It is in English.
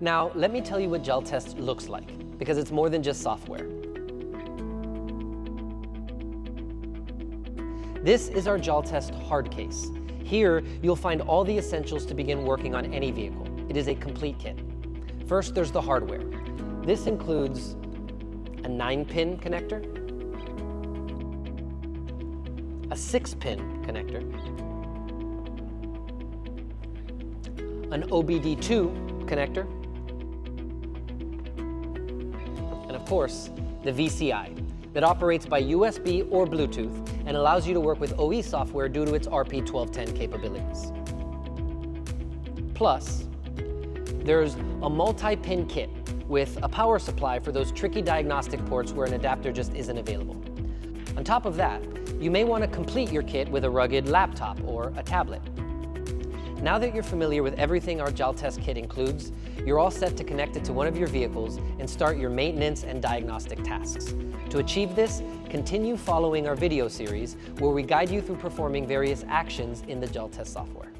Now, let me tell you what Jaltest looks like, because it's more than just software. This is our Jaltest hard case. Here, you'll find all the essentials to begin working on any vehicle. It is a complete kit. First, there's the hardware. This includes a 9-pin connector, a 6-pin connector, an OBD-II connector, and of course, the VCI that operates by USB or Bluetooth and allows you to work with OE software due to its RP1210 capabilities. Plus, there's a multi-pin kit with a power supply for those tricky diagnostic ports where an adapter just isn't available. On top of that, you may want to complete your kit with a rugged laptop or a tablet. Now that you're familiar with everything our Jaltest kit includes, you're all set to connect it to one of your vehicles and start your maintenance and diagnostic tasks. To achieve this, continue following our video series where we guide you through performing various actions in the Jaltest software.